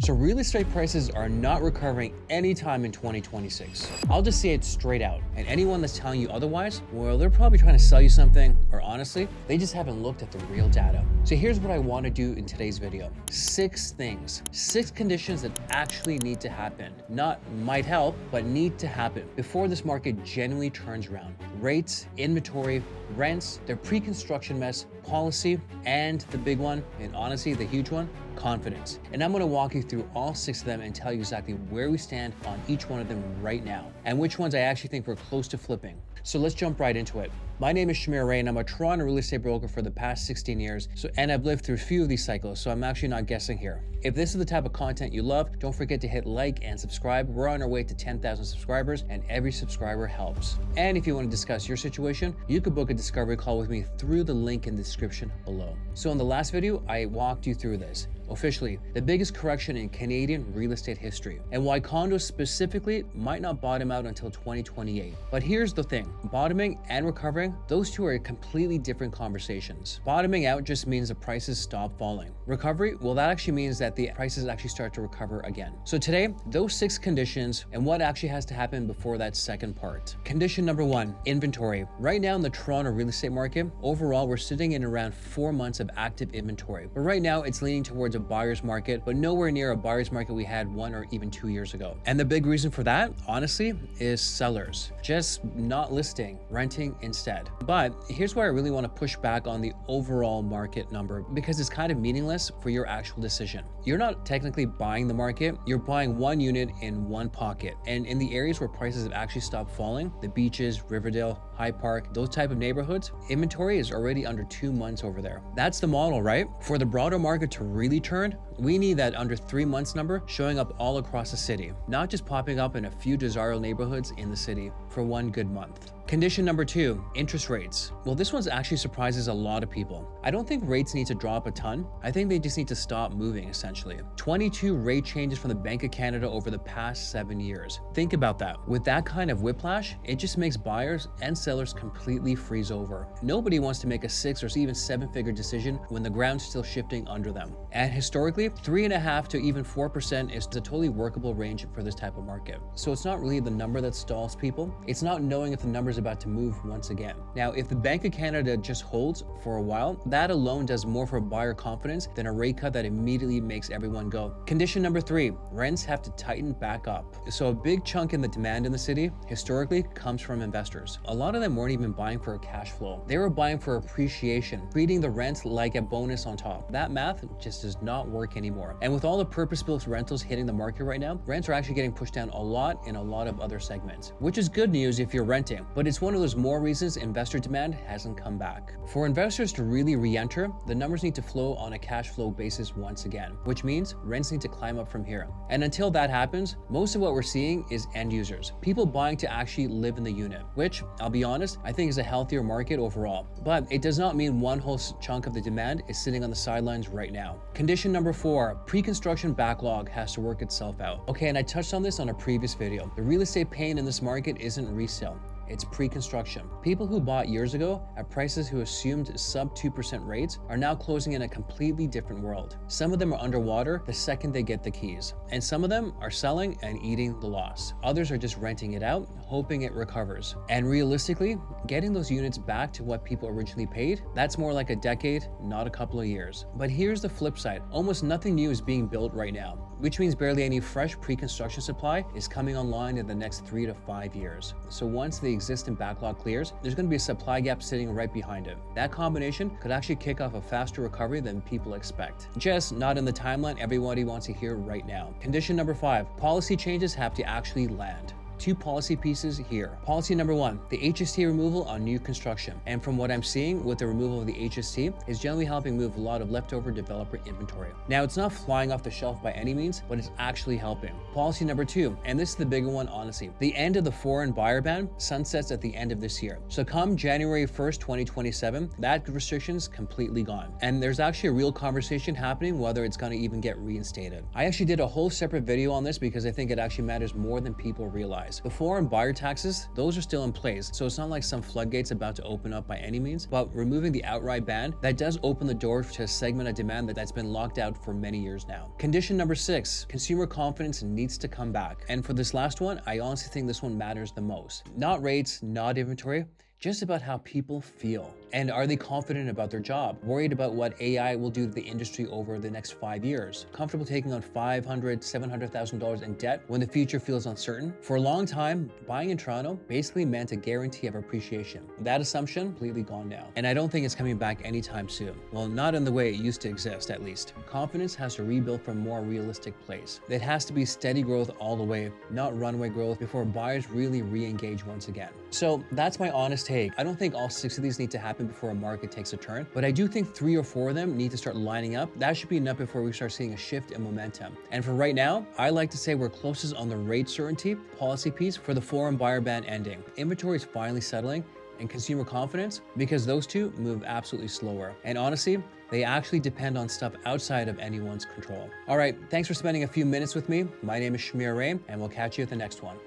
So real estate prices are not recovering anytime in 2026. I'll just say it straight out. And anyone that's telling you otherwise, well, they're probably trying to sell you something, or honestly, they just haven't looked at the real data. So here's what I want to do in today's video. 6 things, 6 conditions that actually need to happen. Not might help, but need to happen before this market genuinely turns around. Rates, inventory, rents, their pre-construction mess, policy, and the big one, and honestly, the huge one, confidence. And I'm going to walk you through all 6 of them and tell you exactly where we stand on each one of them right now, and which ones I actually think we're close to flipping. So let's jump right into it. My name is Arain. I'm a Toronto real estate broker for the past 16 years, and I've lived through a few of these cycles, so I'm actually not guessing here. If this is the type of content you love, don't forget to hit like and subscribe. We're on our way to 10,000 subscribers, and every subscriber helps. And if you want to discuss your situation, you could book a discovery call with me through the link in the description below. So in the last video, I walked you through this. Officially, the biggest correction in Canadian real estate history, and why condos specifically might not bottom out until 2028. But here's the thing, bottoming and recovering, those two are completely different conversations. Bottoming out just means the prices stop falling. Recovery, well, that actually means that the prices actually start to recover again. So today, those 6 conditions and what actually has to happen before that second part. Condition number 1, inventory. Right now in the Toronto real estate market, overall, we're sitting in around 4 months of active inventory. But right now, it's leaning towards a buyer's market, but nowhere near a buyer's market we had 1 or even 2 years ago. And the big reason for that, honestly, is sellers just not listing, renting instead. But here's where I really want to push back on the overall market number, because it's kind of meaningless for your actual decision. You're not technically buying the market, you're buying one unit in one pocket. And in the areas where prices have actually stopped falling, the beaches, Riverdale, High Park, those type of neighborhoods, inventory is already under 2 months over there. That's the model, right? For the broader market to really turn, we need that under 3 months number showing up all across the city, not just popping up in a few desirable neighborhoods in the city for 1 good month. Condition number 2, interest rates. Well, this one actually surprises a lot of people. I don't think rates need to drop a ton. I think they just need to stop moving, essentially. 22 rate changes from the Bank of Canada over the past 7 years. Think about that. With that kind of whiplash, it just makes buyers and sellers completely freeze over. Nobody wants to make a 6 or even 7-figure decision when the ground's still shifting under them. And historically, 3.5% to even 4% is a totally workable range for this type of market. So it's not really the number that stalls people. It's not knowing if the number is about to move once again. Now, if the Bank of Canada just holds for a while, that alone does more for buyer confidence than a rate cut that immediately makes everyone go. Condition number 3, rents have to tighten back up. So a big chunk in the demand in the city historically comes from investors. A lot of them weren't even buying for a cash flow. They were buying for appreciation, treating the rent like a bonus on top. That math just does not work anymore. And with all the purpose-built rentals hitting the market right now, rents are actually getting pushed down a lot in a lot of other segments, which is good news if you're renting, but it's one of those more reasons investor demand hasn't come back. For investors to really re-enter, the numbers need to flow on a cash flow basis once again, which means rents need to climb up from here. And until that happens, most of what we're seeing is end users, people buying to actually live in the unit, which, I'll be honest, I think is a healthier market overall. But it does not mean one whole chunk of the demand is sitting on the sidelines right now. Condition number 4, pre-construction backlog has to work itself out. Okay, and I touched on this on a previous video. The real estate pain in this market isn't resale. It's pre-construction. People who bought years ago at prices who assumed sub 2% rates are now closing in a completely different world. Some of them are underwater the second they get the keys, and some of them are selling and eating the loss. Others are just renting it out, hoping it recovers. And realistically, getting those units back to what people originally paid, that's more like a decade, not a couple of years. But here's the flip side. Almost nothing new is being built right now, which means barely any fresh pre-construction supply is coming online in the next 3 to 5 years. So once the existing backlog clears, there's going to be a supply gap sitting right behind it. That combination could actually kick off a faster recovery than people expect. Just not in the timeline everybody wants to hear right now. Condition number 5, policy changes have to actually land. 2 policy pieces here. Policy number 1, the HST removal on new construction. And from what I'm seeing with the removal of the HST is generally helping move a lot of leftover developer inventory. Now, it's not flying off the shelf by any means, but it's actually helping. Policy number 2, and this is the bigger one, honestly. The end of the foreign buyer ban sunsets at the end of this year. So come January 1st, 2027, that restriction's completely gone. And there's actually a real conversation happening whether it's going to even get reinstated. I actually did a whole separate video on this because I think it actually matters more than people realize. rise. The foreign buyer taxes, those are still in place, so it's not like some floodgates about to open up by any means, but removing the outright ban, that does open the door to a segment of demand that's been locked out for many years now. Condition number 6, consumer confidence needs to come back. And for this last one, I honestly think this one matters the most. Not rates, not inventory, just about how people feel. And are they confident about their job? Worried about what AI will do to the industry over the next 5 years? Comfortable taking on $500,000, $700,000 in debt when the future feels uncertain? For a long time, buying in Toronto basically meant a guarantee of appreciation. That assumption completely gone now. And I don't think it's coming back anytime soon. Well, not in the way it used to exist, at least. Confidence has to rebuild from a more realistic place. It has to be steady growth all the way, not runway growth, before buyers really re-engage once again. So that's my honest take. I don't think all 6 of these need to happen before a market takes a turn, but I do think 3 or 4 of them need to start lining up. That should be enough before we start seeing a shift in momentum. And for right now, I like to say we're closest on the rate certainty policy piece for the foreign buyer ban ending. Inventory is finally settling, and consumer confidence, because those two move absolutely slower. And honestly, they actually depend on stuff outside of anyone's control. All right, thanks for spending a few minutes with me. My name is Arain, and we'll catch you at the next one.